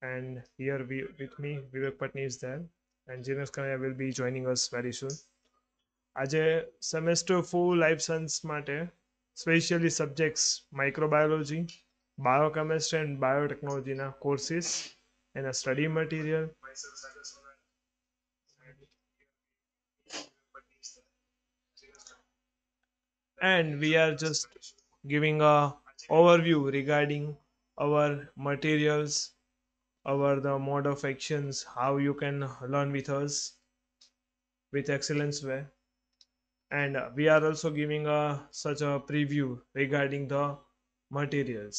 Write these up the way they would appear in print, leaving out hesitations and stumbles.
and here with me Vivek Patni is there, and Jinesh Kanaya will be joining us very soon. આજે semester 4 life science માટે specially subjects microbiology, biochemistry and બાયોટેકનોલોજીના courses, એના study material, and we are just giving a overview regarding our materials, our the mode of actions, how you can learn with us with excellence way, and we are also giving a such a preview regarding the materials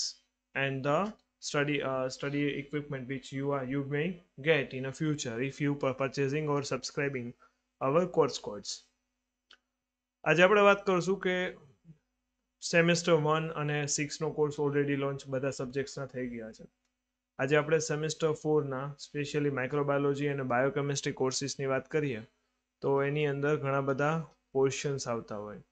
and the study equipment which you may get in a future if you purchasing or subscribing our course codes. આજે આપણે વાત કરશું કે semester 1 અને 6 નો course already launch બધા સબ્જેક્ટ્સના થઈ ગયા છે. આજે આપણે સેમેસ્ટર 4 ના સ્પેશિયલી માઇક્રોબાયોલોજી અને બાયોકેમિસ્ટ્રી કોર્સિસની વાત કરીએ તો એની અંદર ઘણા બધા પોર્શન્સ આવતા હોય,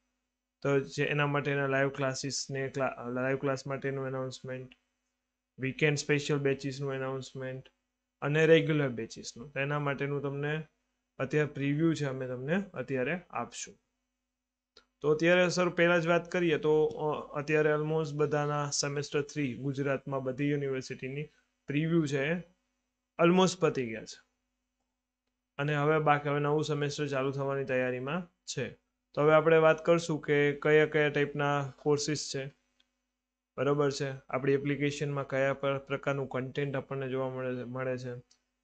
તો જે એના માટેના લાઈવ ક્લાસ માટેનું એનાઉન્સમેન્ટ, વીકેન્ડ સ્પેશિયલ બેચીસનું એનાઉન્સમેન્ટ અને રેગ્યુલર બેચીસનું, એના માટેનું તમને અત્યારે પ્રિવ્યૂ છે અમે તમને અત્યારે આપશું. તો અત્યારે સર પહેલાં જ વાત કરીએ તો અત્યારે ઓલમોસ્ટ બધાના સેમેસ્ટર 3 ગુજરાતમાં બધી યુનિવર્સિટીની પ્રિવ્યૂ છે ઓલમોસ્ટ પતી ગયા છે, અને હવે બાકી હવે નવું સેમેસ્ટર ચાલુ થવાની તૈયારીમાં છે. તો હવે આપણે વાત કરશું કે કયા કયા ટાઈપના કોર્સિસ છે, બરાબર છે, આપણી એપ્લિકેશનમાં કયા પ્રકારનું કન્ટેન્ટ આપણને જોવા મળે છે,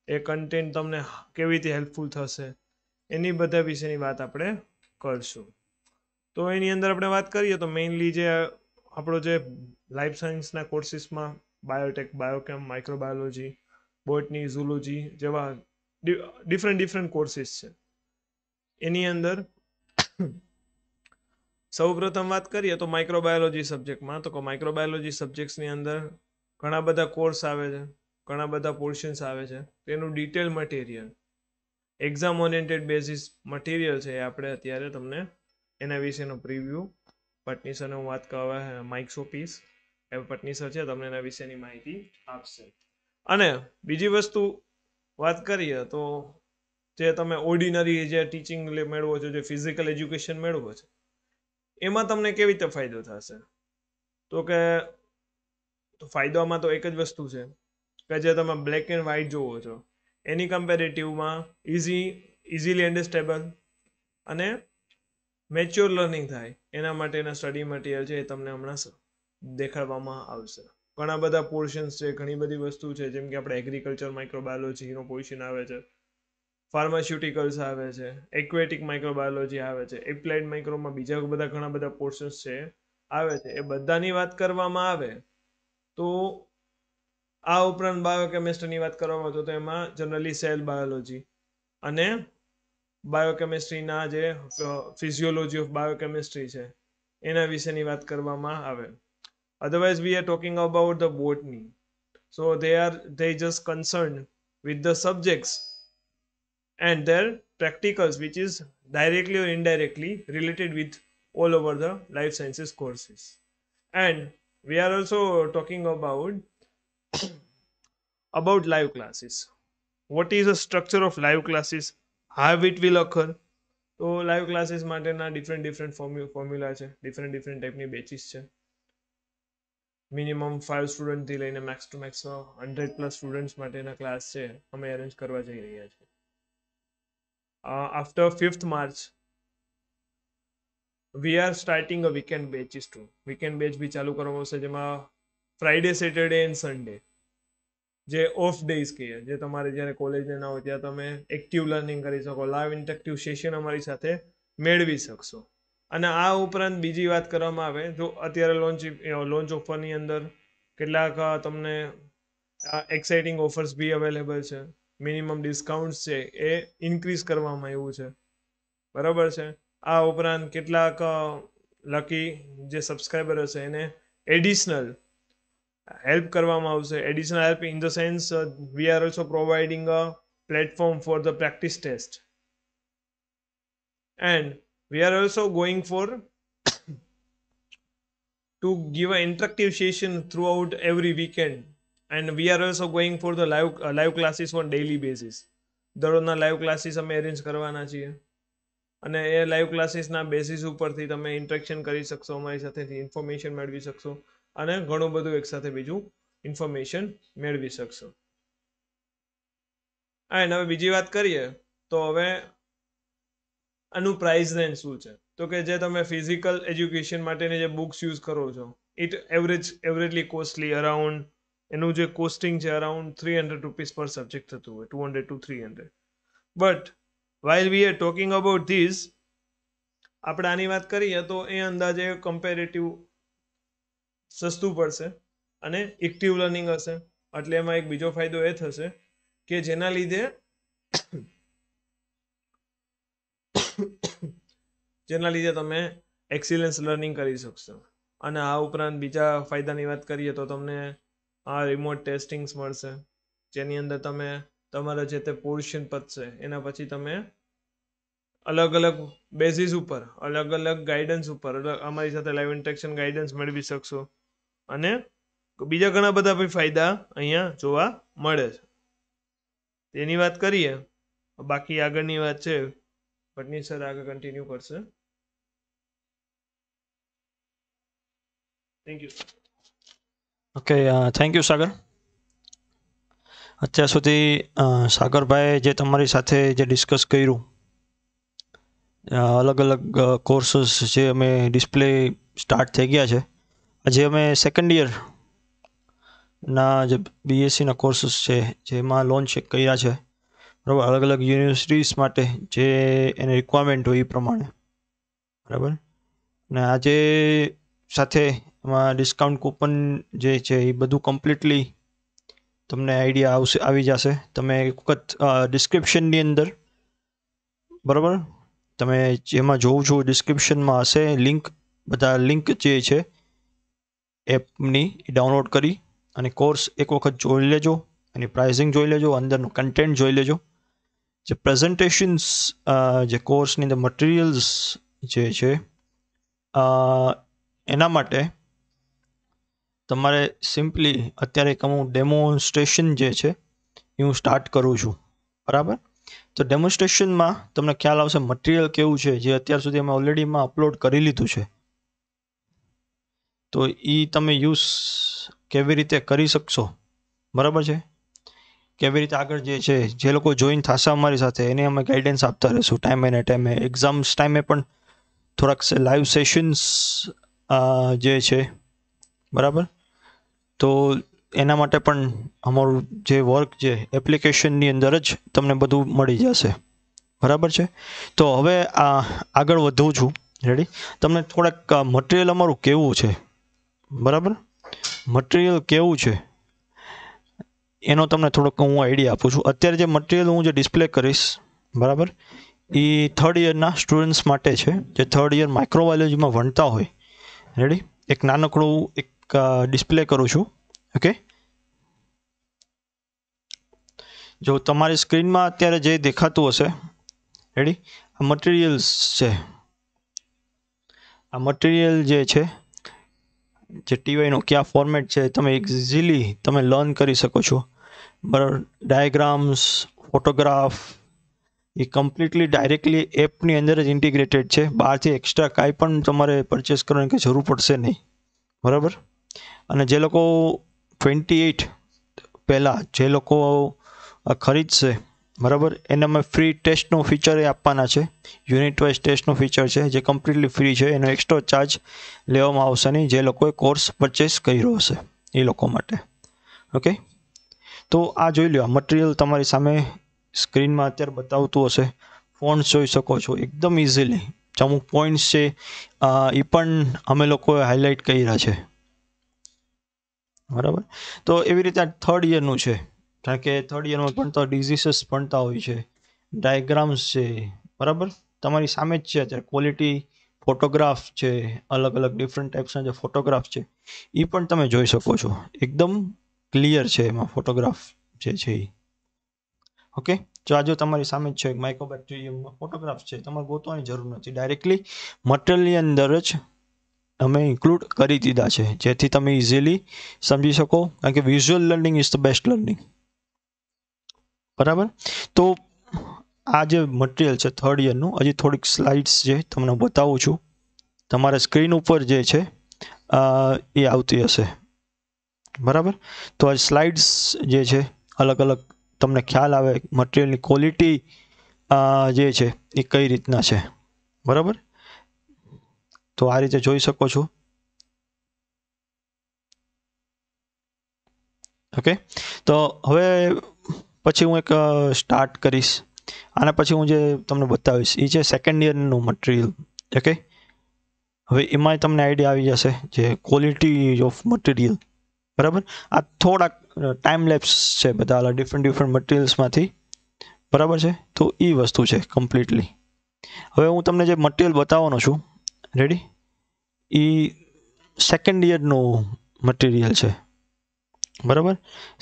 એ કન્ટેન્ટ તમને કેવી રીતે હેલ્પફુલ થશે, એની બધા વિશેની વાત આપણે કરશું. તો એની અંદર આપણે વાત કરીએ તો મેઇનલી જે આપણો જે લાઈફ સાયન્સના કોર્સિસમાં બાયોટેક, બાયોકેમ, માઇક્રોબાયોલોજી, બોટની, ઝૂલોજી જેવા ડિફરન્ટ કોર્સિસ છે. એની અંદર સૌપ્રથમ વાત કરીએ તો માઇક્રોબાયોલોજી સબ્જેક્ટમાં, તો માઇક્રોબાયોલોજી સબ્જેક્ટ્સની અંદર ઘણા બધા કોર્સ આવે છે, ઘણા બધા પોર્શન્સ આવે છે. તેનું detail material, exam oriented basis material છે એ આપણે અત્યારે તમને એના વિશેનો પ્રિવ્યૂ પટની સરને હું વાત કરવા માઇક સોપીશ, એ પટની સર છે તમને એના વિશેની માહિતી આપશે. અને બીજી વસ્તુ વાત કરીએ તો જે તમે ઓર્ડિનરી જે ટીચિંગ મેળવો છો, જે ફિઝિકલ એજ્યુકેશન મેળવો છો, એમાં તમને કેવી રીતે ફાયદો થશે, તો કે ફાયદામાં તો એક જ વસ્તુ છે કે જે તમે બ્લેક એન્ડ વ્હાઇટ જોવો છો એની કમ્પેરેટિવમાં ઇઝીલી અન્ડરસ્ટેબલ અને મેચ્યોર લર્નિંગ થાય એના માટેના સ્ટડી મટીરિયલ છે એ તમને હમણાં દેખાડવામાં આવશે. ઘણા બધા પોર્શન્સ છે, ઘણી બધી વસ્તુ છે, જેમ કે આપણે એગ્રીકલ્ચર માઇક્રોબાયોલોજીનો પોર્શન આવે છે, ફાર્માસ્યુટિકલ્સ આવે છે, એક્વેટિક માઇક્રોબાયોલોજી આવે છે, એપ્લાઇડ માઇક્રોમાં બીજા બધા ઘણા બધા પોર્શન્સ છે આવે છે. એ બધાની વાત કરવામાં આવે તો આ ઉપરાંત બાયોકેમિસ્ટ્રીની વાત કરવામાં આવે તો એમાં જનરલી સેલ બાયોલોજી અને બાયોકેમિસ્ટ્રીના જે ફિઝિયોલોજી ઓફ બાયોકેમિસ્ટ્રી છે એના વિશેની વાત કરવામાં આવે. Otherwise we are talking about the botany, so they just concerned with the subjects and their practicals which is directly or indirectly related with all over the life sciences courses. And we are also talking about live classes. What is the structure of live classes, how it will occur. તો live classes માટેના different formula છે, different ટાઈપની batches છે. Minimum 5 સ્ટુડન્ટથી લઈને max to max 100+ students માટેના class છે અમે અરેન્જ કરવા જઈ રહ્યા છીએ. After 5th March we are starting a weekend batches too. Weekend batch બી ચાલુ કરવામાં આવશે, જેમાં ફ્રાઈડે, સેટરડે એન્ડ સન્ડે જે ઓફ ડેઝ કહીએ, જે તમારે જ્યારે કોલેજને ના હોય ત્યાં તમે એક્ટિવ લર્નિંગ કરી શકો, લાઈવ ઇન્ટરેક્ટિવ સેશન અમારી સાથે મેળવી શકશો. અને આ ઉપરાંત બીજી વાત કરવામાં આવે જો અત્યારે લોન્ચ ઓફરની અંદર કેટલાક તમને એક્સાઇટિંગ ઓફર્સ બી અવેલેબલ છે, મિનિમમ ડિસ્કાઉન્ટ છે એ ઇન્ક્રીઝ કરવામાં આવ્યું છે, બરાબર છે. આ ઉપરાંત કેટલાક લકી જે સબસ્ક્રાઈબર હશે એને એડિશનલ હેલ્પ કરવામાં આવશે. Additional help in the sense we are also providing a platform for the practice test, and we are also going for to give an interactive session throughout every weekend, and we are also going for the live classes on daily basis. દરરોજના live classes અમે arrange કરવાના છીએ અને એ live ક્લાસીસના basis ઉપરથી તમે interaction કરી શકશો, અમારી સાથેથી ઇન્ફોર્મેશન મેળવી શકશો અને ઘણું બધું એકસાથે બીજું ઇન્ફોર્મેશન મેળવી શકશો. એન્ડ હવે બીજી વાત કરીએ તો હવે આનું પ્રાઇસ રેન્જ શું છે? તો કે જે તમે ફિઝિકલ એજ્યુકેશન માટેની જે બુક્સ યુઝ કરો છો ઇટ એવરેજલી કોસ્ટલી અરાઉન્ડ એનું જે કોસ્ટિંગ છે અરાઉન્ડ ₹300 પર સબ્જેક્ટ થતું હોય, 200 to 300. But while V are talking about this, આપણે આની વાત કરીએ તો એ અંદાજે કમ્પેરેટિવ સસ્તું પડશે અને એક્ટિવ લર્નિંગ હશે. એટલે એમાં એક બીજો ફાયદો એ થશે કે જેના લીધે તમે એક્સિલન્સ લર્નિંગ કરી શકશો. અને આ ઉપરાંત બીજા ફાયદાની વાત કરીએ તો તમને આ રિમોટ ટેસ્ટિંગ્સ મળશે, જેની અંદર તમે તમારા જે તે પોર્શન પતશે એના પછી તમે અલગ અલગ બેઝિસ ઉપર, અલગ અલગ ગાઈડન્સ ઉપર અમારી સાથે લાઈવ ઇન્ટરેક્શન ગાઈડન્સ મેળવી શકશો અને બીજા ઘણા બધા બી ફાયદા અહીંયા જોવા મળે છે. તેની વાત કરીએ, બાકી આગળની વાત છે પટની સર આગળ કન્ટિન્યુ કરશે. Thank you. Okay, thank you Sagar. અત્યાર સુધી સાગરભાઈએ જે તમારી સાથે જે ડિસ્કસ કર્યું, અલગ અલગ કોર્સીસ જે અમે ડિસ્પ્લે સ્ટાર્ટ થઈ ગયા છે, આજે અમે સેકન્ડ યરના જે બીએસસીના કોર્સીસ છે જેમાં લોન્ચ કર્યા છે, બરાબર, અલગ અલગ યુનિવર્સિટીઝ માટે જે એની રિક્વાયરમેન્ટ હોય એ પ્રમાણે, બરાબર. ને આજે સાથે એમાં ડિસ્કાઉન્ટ કૂપન જે છે એ બધું કમ્પ્લીટલી તમને આઈડિયા આવી જશે. તમે એક વખત ડિસ્ક્રિપ્શનની અંદર, બરાબર, તમે જેમાં જોઉં છો ડિસ્ક્રિપ્શનમાં હશે લિંક, બધા લિંક જે છે એપની ડાઉનલોડ કરી અને કોર્સ એક વખત જોઈ લેજો, એની પ્રાઇસિંગ જોઈ લેજો, અંદરનું કન્ટેન્ટ જોઈ લેજો, જે પ્રેઝન્ટેશન્સ, જે કોર્સની અંદર મટીરિયલ્સ જે છે એના માટે તમારે સિમ્પલી અત્યારે એક હું ડેમોન્સ્ટ્રેશન જે છે એ હું સ્ટાર્ટ કરું છું, બરાબર. તો ડેમોન્સ્ટ્રેશનમાં તમને ખ્યાલ આવશે મટીરિયલ કેવું છે જે અત્યાર સુધી અમે ઓલરેડી એમાં અપલોડ કરી લીધું છે, તો એ તમે યુઝ કેવી રીતે કરી શકશો, બરાબર છે. કેવી રીતે આગળ જે છે જે લોકો જોઈન થશે અમારી સાથે એને અમે ગાઈડન્સ આપતા રહીશું ટાઈમે, એક્ઝામ્સ ટાઈમે પણ થોડાક લાઈવ સેશન્સ જે છે, બરાબર. તો એના માટે પણ અમારું જે વર્ક છે એપ્લિકેશનની અંદર જ તમને બધું મળી જશે, બરાબર છે. તો હવે આગળ વધું છું, રેડી. તમને થોડાક મટીરિયલ અમારું કેવું છે, બરાબર, મટીરિયલ કેવું છે એનો તમને થોડોક હું આઈડિયા આપું છું. અત્યારે જે મટીરિયલ હું જે ડિસ્પ્લે કરીશ, બરાબર, એ થર્ડ યરના સ્ટુડન્ટ્સ માટે છે જે થર્ડ યર માઇક્રોબાયોલોજીમાં ભણતા હોય, રેડી. એક નાનકડું એક ડિસ્પ્લે કરું છું. ઓકે, જો તમારી સ્ક્રીનમાં અત્યારે જે દેખાતું હશે, રેડી, આ મટીરિયલ્સ છે. આ મટીરિયલ જે છે જે ટીવાયનું કયા ફોર્મેટ છે તમે ઇઝીલી તમે લર્ન કરી શકો છો, બરાબર. ડાયાગ્રામ્સ, ફોટોગ્રાફ એ કમ્પ્લીટલી ડાયરેક્ટલી એપની અંદર જ ઇન્ટિગ્રેટેડ છે, બહારથી એક્સ્ટ્રા કાંઈ પણ તમારે પરચેસ કરવાની કંઈ જરૂર પડશે નહીં, બરાબર. અને જે લોકો 28 પહેલાં જે લોકો ખરીદશે, બરાબર, એને અમે ફ્રી ટેસ્ટનું ફીચર એ આપવાના છે, યુનિટ વાઇઝ ટેસ્ટનું ફીચર છે જે કમ્પ્લીટલી ફ્રી છે, એનો એક્સ્ટ્રા ચાર્જ લેવામાં આવશે નહીં જે લોકોએ કોર્સ પરચેસ કર્યો હશે એ લોકો માટે. ઓકે, તો આ જોઈ લો, આ મટીરિયલ તમારી સામે સ્ક્રીનમાં અત્યારે બતાવતું હશે, ફોન્ટ્સ જોઈ શકો છો એકદમ ઇઝીલી. અમુક પોઈન્ટ્સ છે એ પણ અમે લોકોએ હાઇલાઇટ કર્યા છે, બરાબર. તો એવી રીતે થર્ડ યરનું છે, કારણ કે થર્ડ યરમાં ભણતા ડિઝીસીસ ભણતા હોય છે, ડાયાગ્રામ્સ છે, બરાબર, તમારી સામે જ છે અત્યારે ક્વોલિટી ફોટોગ્રાફ છે, અલગ અલગ ડિફરન્ટ ટાઈપ્સના જે ફોટોગ્રાફ છે એ પણ તમે જોઈ શકો છો, એકદમ ક્લિયર છે એમાં ફોટોગ્રાફ જે છે એ. ઓકે, જો આ જો તમારી સામે જ છે માઇક્રોબેક્ટેરિયમ ફોટોગ્રાફ છે, તમારે ગોતવાની જરૂર નથી, ડાયરેક્ટલી મટીરિયલની અંદર જ અમે ઇન્ક્લુડ કરી દીધા છે, જેથી તમે ઇઝીલી સમજી શકો, કારણ કે visual learning is the best learning. બરાબર. તો આ જે મટીરિયલ છે થર્ડ યરનું, હજી થોડીક સ્લાઇડ્સ છે તમને બતાવું છું. તમારા સ્ક્રીન ઉપર જે છે એ આવતી હશે. બરાબર. તો આ સ્લાઇડ્સ જે છે અલગ અલગ તમને ખ્યાલ આવે મટીરિયલની ક્વોલિટી જે છે એ કઈ રીતના છે. બરાબર. તો આ રીતે જોઈ શકો છો. ઓકે. તો હવે પછી હું એક સ્ટાર્ટ કરીશ. આના પછી હું જે તમને બતાવીશ એ છે સેકન્ડ યરનું મટીરિયલ. ઓકે. હવે એમાં તમને આઈડિયા આવી જશે જે ક્વોલિટી ઓફ મટીરિયલ. બરાબર. આ થોડાક ટાઈમ લેપ્સ છે બધા ડિફરન્ટ મટીરિયલ્સમાંથી. બરાબર છે. તો એ વસ્તુ છે કમ્પ્લીટલી. હવે હું તમને જે મટીરિયલ બતાવવાનો છું, રેડી, એ સેકન્ડ યરનું મટીરિયલ છે. બરાબર.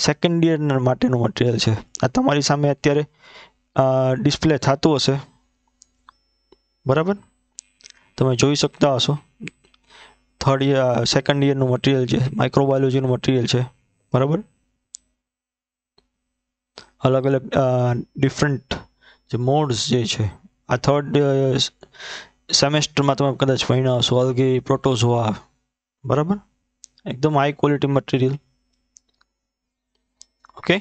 સેકન્ડ યર માટેનું મટીરિયલ છે. આ તમારી સામે અત્યારે ડિસ્પ્લે થતું હશે. બરાબર. તમે જોઈ શકતા હશો. સેકન્ડ યરનું મટીરિયલ છે, માઇક્રોબાયોલોજીનું મટીરિયલ છે. બરાબર. અલગ અલગ ડિફરન્ટ જે મોડ્સ જે છે આ થર્ડ સેમેસ્ટરમાં તમે કદાચ ભણ્યા હશો, અલ્ગી, પ્રોટોઝોઆ. બરાબર. એકદમ હાઈ ક્વોલિટી મટીરિયલ. ઓકે.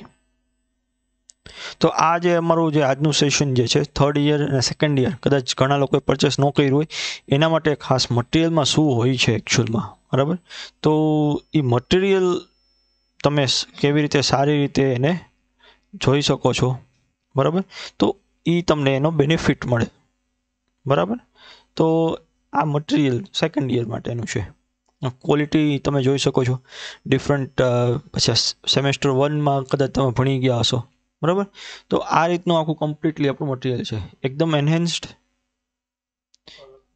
તો આ જે અમારું જે આજનું સેશન જે છે થર્ડ યર અને સેકન્ડ યર, કદાચ ઘણા લોકોએ પરચેસ ન કર્યું હોય એના માટે ખાસ મટીરિયલમાં શું હોય છે એકચ્યુઅલમાં. બરાબર. તો એ મટીરિયલ તમે કેવી રીતે સારી રીતે એને જોઈ શકો છો. બરાબર. તો એ તમને એનો બેનિફિટ મળે. બરાબર. તો આ મટીરિયલ સેકન્ડ યર માટેનું છે. ક્વોલિટી તમે જોઈ શકો છો ડિફરન્ટ. પછી સેમેસ્ટર 1માં કદાચ તમે ભણી ગયા હશો. બરાબર. તો આ રીતનું આખું કમ્પ્લીટલી આપણું મટીરિયલ છે, એકદમ એન્હેન્સ્ડ.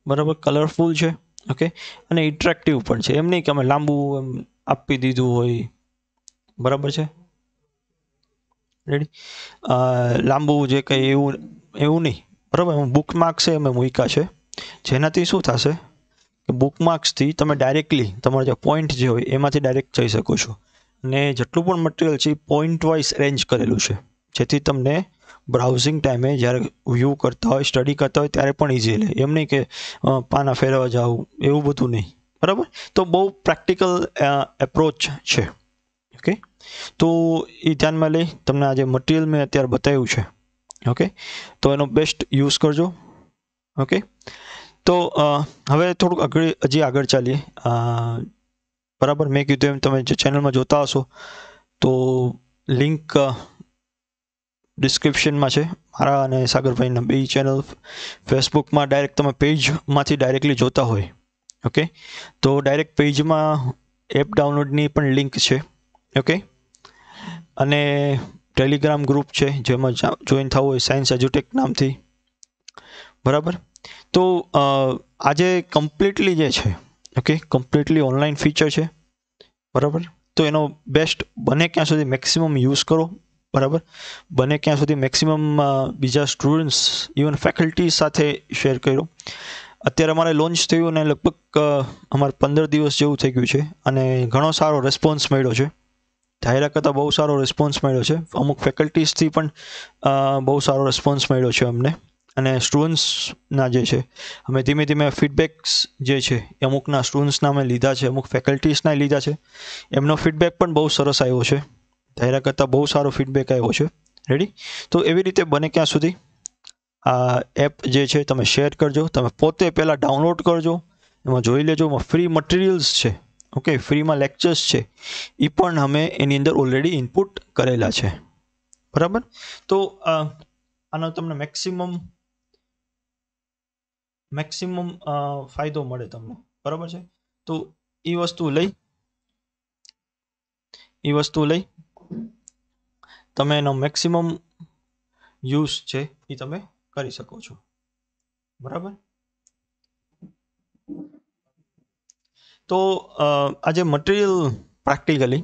બરાબર. કલરફુલ છે. ઓકે. અને ઇન્ટરેક્ટિવ પણ છે. એમ નહીં કે અમે લાંબુ એમ આપી દીધું હોય. બરાબર છે. રેડી. લાંબુ જે કંઈ એવું નહીં. બરાબર. બુક માર્ક્સ અમે મૂક્યા છે, જેનાથી શું થશે કે બુક માર્ક્સથી તમે ડાયરેક્ટલી તમારા જે પોઈન્ટ જે હોય એમાંથી ડાયરેક્ટ જઈ શકો છો. ને જેટલું પણ મટીરિયલ છે એ પોઈન્ટ વાઇઝ અરેન્જ કરેલું છે, જેથી તમને બ્રાઉઝિંગ ટાઈમે જ્યારે વ્યૂ કરતા હોય, સ્ટડી કરતા હોય ત્યારે પણ ઇઝી રહે. એમ નહીં કે પાના ફેરવવા જાવ, એવું બધું નહીં. બરાબર. તો બહુ પ્રેક્ટિકલ એપ્રોચ છે. ઓકે. તો એ ધ્યાનમાં લઈ તમને આ જે મટીરિયલ મેં અત્યારે બતાવ્યું છે, ઓકે, તો એનો બેસ્ટ યુઝ કરજો. ઓકે. તો હવે થોડુંક હજી આગળ ચાલીએ. બરાબર. મેં કીધું એમ તમે જે ચેનલમાં જોતા હશો તો લિંક ડિસ્ક્રિપ્શનમાં છે. મારા અને સાગરભાઈના બે ચેનલ. ફેસબુકમાં ડાયરેક્ટ તમે પેજમાંથી ડાયરેક્ટલી જોતા હોય, ઓકે, તો ડાયરેક્ટ પેજમાં એપ ડાઉનલોડની પણ લિંક છે. ઓકે. અને ટેલિગ્રામ ગ્રુપ છે જેમાં જોઈન થવું હોય સાયન્સ એજ્યુટેક નામથી. બરાબર. તો આજે કમ્પ્લીટલી જે છે, ઓકે, કમ્પ્લીટલી ઓનલાઈન ફીચર છે. બરાબર. તો એનો બેસ્ટ બને ક્યાં સુધી મેક્સિમમ યુઝ કરો. બરાબર. બને ક્યાં સુધી મેક્સિમમ બીજા સ્ટુડન્ટ્સ, ઇવન ફેકલ્ટી સાથે શેર કર્યો. અત્યારે અમારે લોન્ચ થયું અને લગભગ અમારે 15 દિવસ જેવું થઈ ગયું છે અને ઘણો સારો રિસ્પોન્સ મળ્યો છે. ધાર્યા કરતાં બહુ સારો રિસ્પોન્સ મળ્યો છે. અમુક ફેકલ્ટીઝથી પણ બહુ સારો રિસ્પોન્સ મળ્યો છે અમને. અને સ્ટુડન્ટ્સના જે છે અમે ધીમે ધીમે ફીડબેક્સ જે છે એ અમુકના સ્ટુડન્ટ્સના અમે લીધા છે, અમુક ફેકલ્ટીઝના લીધા છે. એમનો ફીડબેક પણ બહુ સરસ આવ્યો છે. ધાર્યા કરતાં બહુ સારો ફીડબેક આવ્યો છે. રેડી. તો એવી રીતે બને ક્યાં સુધી આ એપ જે છે તમે શેર કરજો. તમે પોતે પહેલાં ડાઉનલોડ કરજો, એમાં જોઈ લેજો. એમાં ફ્રી મટીરિયલ્સ છે, ઓકે, ફ્રીમાં લેક્ચર્સ છે, એ પણ અમે એની અંદર ઓલરેડી ઇનપુટ કરેલા છે. બરાબર. તો આનો તમને મેક્સિમમ ફાયદો મળે તમને. બરાબર છે. તો એ વસ્તુ લઈ તમે એનો મેક્સિમમ યુઝ છે એ તમે કરી શકો છો. બરાબર. તો આજે મટીરિયલ પ્રેક્ટિકલી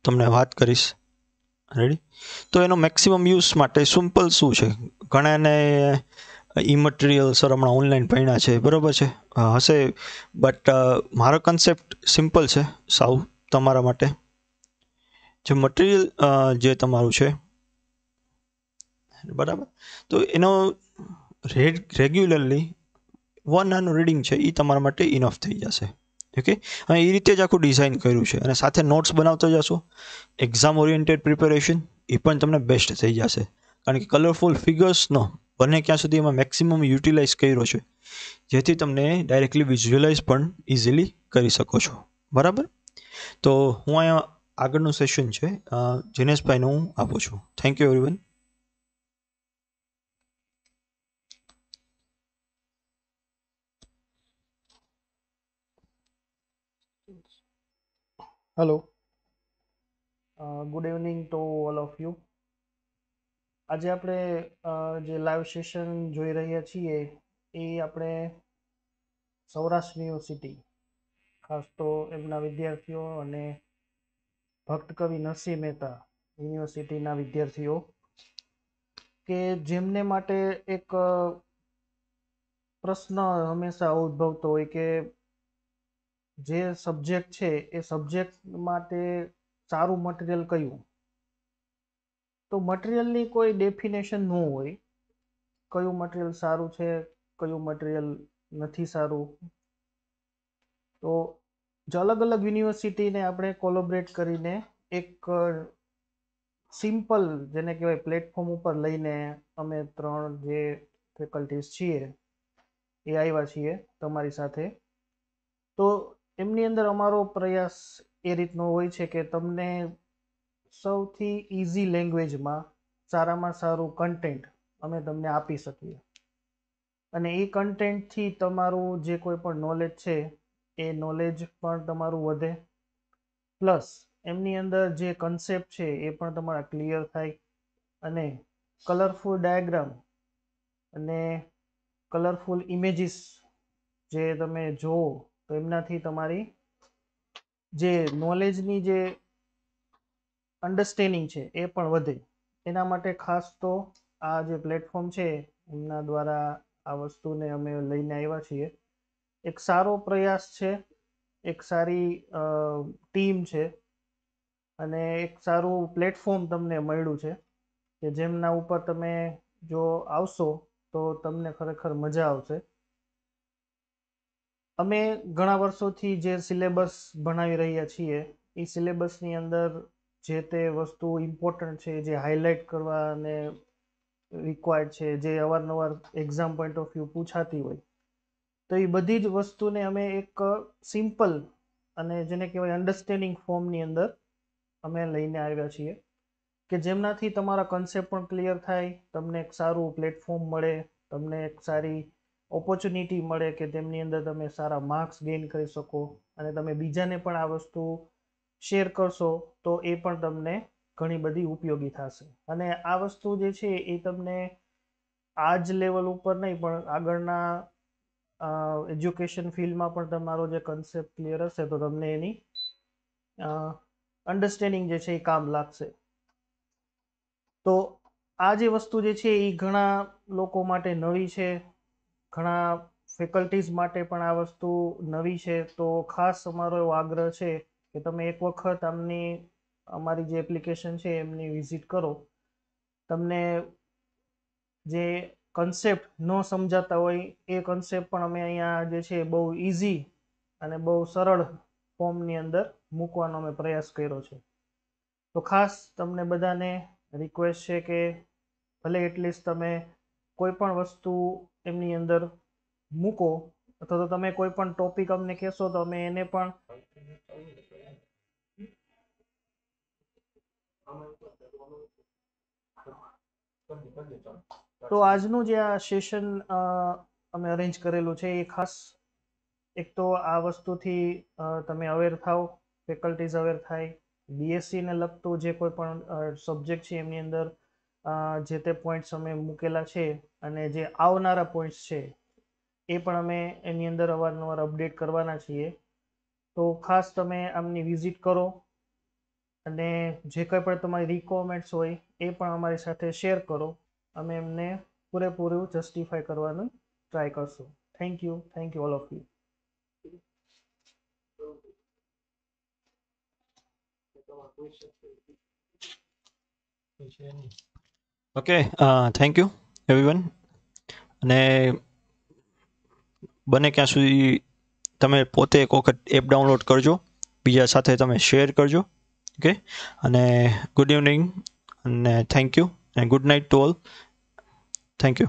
તમને વાત કરીશ. રેડી. તો એનો મેક્સિમમ યુઝ માટે સિમ્પલ શું છે, ઘણાને ઇમટીરિયલ સર હમણાં ઓનલાઈન ભણ્યા છે, બરાબર છે, હશે, બટ મારો કન્સેપ્ટ સિમ્પલ છે સાવ તમારા માટે. જે મટીરિયલ જે તમારું છે, બરાબર, તો એનો રેગ્યુલરલી 1 આનું રીડિંગ છે એ તમારા માટે ઇનફ થઈ જશે. ઓકે, અને એ રીતે જ આખું ડિઝાઇન કર્યું છે, અને સાથે નોટ્સ બનાવતો જશો, એક્ઝામ ઓરિએન્ટેડ પ્રિપેરેશન એ પણ તમને બેસ્ટ થઈ જશે. કારણ કે કલરફુલ ફિગર્સનો બને ક્યાં સુધી એમાં મેક્સિમમ યુટિલાઇઝ કર્યો છે, જેથી તમને ડાયરેક્ટલી વિઝ્યુઅલાઇઝ પણ ઇઝીલી કરી શકો છો. બરાબર, તો હું અહીંયા આગળનું સેશન છે જીનેશભાઈનું હું આપું છું. Thank you everyone. Hello, good evening to all of you. આજે આપણે જે લાઈવ સેશન જોઈ રહ્યા છીએ એ આપણે સૌરાષ્ટ્ર યુનિવર્સિટી, ખાસ તો એમના વિદ્યાર્થીઓ અને ભક્ત કવિ નરસિંહ મહેતા યુનિવર્સિટીના વિદ્યાર્થીઓ, કે જેમને માટે એક પ્રશ્ન હંમેશા ઉદ્ભવતો હોય કે જે સબ્જેક્ટ છે એ સબ્જેક્ટ માટે સારું મટીરિયલ કયું. તો મટીરિયલની કોઈ ડેફિનેશન ન હોય, કયું મટીરિયલ સારું છે, કયું મટીરિયલ નથી સારું. તો જ અલગ અલગ યુનિવર્સિટીને આપણે કોલોબરેટ કરીને એક સિમ્પલ, જેને કહેવાય પ્લેટફોર્મ ઉપર લઈને અમે 3 જે ફેકલ્ટીઝ છીએ એ આવ્યા છીએ તમારી સાથે. તો એમની અંદર અમારો પ્રયાસ એ રીતનો હોય છે કે તમને સૌથી ઇઝી લેંગ્વેજમાં સારામાં સારું કન્ટેન્ટ અમે તમને આપી શકીએ, અને એ કન્ટેન્ટથી તમારું જે કોઈ પણ નોલેજ છે એ નોલેજ પણ તમારું વધે, પ્લસ એમની અંદર જે કન્સેપ્ટ છે એ પણ તમારા ક્લિયર થાય, અને કલરફુલ ડાયાગ્રામ અને કલરફુલ ઇમેજીસ જે તમે જુઓ તો એમનાથી તમારી જે નોલેજની જે અન્ડરસ્ટેન્ડિંગ છે એ પણ વધે. એના માટે ખાસ તો આ જે પ્લેટફોર્મ છે એમના દ્વારા આ વસ્તુને અમે લઈને આવ્યા છીએ. એક સારો પ્રયાસ છે, એક સારી ટીમ છે, અને એક સારું પ્લેટફોર્મ તમને મળ્યું છે કે જેમના ઉપર તમે જો આવશો તો તમને ખરેખર મજા આવશે. અમે ઘણા વર્ષોથી જે સિલેબસ ભણાવી રહ્યા છીએ એ સિલેબસની અંદર જે તે વસ્તુ ઇમ્પોર્ટન્ટ છે, જે હાઇલાઇટ કરવા અને રિક્વાયર્ડ છે, જે અવારનવાર એક્ઝામ પોઈન્ટ ઓફ વ્યૂ પૂછાતી હોય, તો એ બધી જ વસ્તુને અમે એક સિમ્પલ અને જેને કહેવાય અન્ડરસ્ટેન્ડિંગ ફોર્મની અંદર અમે લઈને આવ્યા છીએ, કે જેમનાથી તમારા કન્સેપ્ટ પણ ક્લિયર થાય, તમને એક સારું પ્લેટફોર્મ મળે, તમને એક સારી ઓપોર્ચ્યુનિટી મળે કે તેમની અંદર તમે સારા માર્ક્સ ગેઇન કરી શકો, અને તમે બીજાને પણ આ વસ્તુ શેર કરશો તો એ પણ તમને ઘણી બધી ઉપયોગી થશે. અને આ વસ્તુ જે છે એ તમને આ જ લેવલ ઉપર નહીં પણ આગળના એજ્યુકેશન ફિલ્ડમાં પણ તમારો જે કન્સેપ્ટ ક્લિયર હશે તો તમને એની અન્ડરસ્ટેન્ડિંગ જે છે એ કામ લાગશે. તો આ જે વસ્તુ જે છે એ ઘણા લોકો માટે નવી છે, ઘણા ફેકલ્ટીઝ માટે પણ આ વસ્તુ નવી છે. તો ખાસ અમારો એવો આગ્રહ છે કે તમે એક વખત અમારી જે એપ્લિકેશન છે એમની વિઝિટ કરો. તમને જે કન્સેપ્ટ ન સમજાતા હોય એ કન્સેપ્ટ પણ અમે અહીંયા જે છે બહુ ઇઝી અને બહુ સરળ ફોર્મની અંદર મૂકવાનો અમે પ્રયાસ કર્યો છે. તો ખાસ તમને બધાને રિક્વેસ્ટ છે કે ભલે એટલીસ્ટ તમે કોઈ પણ વસ્તુ એમની અંદર મૂકો, અથવા તો તમે કોઈ પણ ટોપિક અમને કહેશો તો અમે એને પણ તો આજનું જે આ સેશન અમે અરેન્જ કરેલું છે એ ખાસ એક તો આ વસ્તુથી તમે અવેર થાઓ, ફેકલ્ટીઝ અવેર થાય, બીએસસીને લગતું જે કોઈ પણ સબ્જેક્ટ છે એમની અંદર જે તે પોઈન્ટ્સ અમે મૂકેલા છે, અને જે આવનારા પોઈન્ટ્સ છે એ પણ અમે એની અંદર અવારનવાર અપડેટ કરવાના છીએ. તો ખાસ તમે આમની વિઝિટ કરો, અને જે કંઈ પણ તમારી રિક્વાયરમેન્ટ્સ હોય એ પણ અમારી સાથે શેર કરો. અમે એમને પૂરેપૂરું જસ્ટિફાય કરવાનું ટ્રાય કરશું. Thank you all of you. Okay, thank you everyone. અને બને ક્યાં સુધી તમે પોતે એક વખત એપ ડાઉનલોડ કરજો, બીજા સાથે તમે શેર કરજો. ઓકે, અને ગુડ ઇવનિંગ અને thank you and good night to all. Thank you.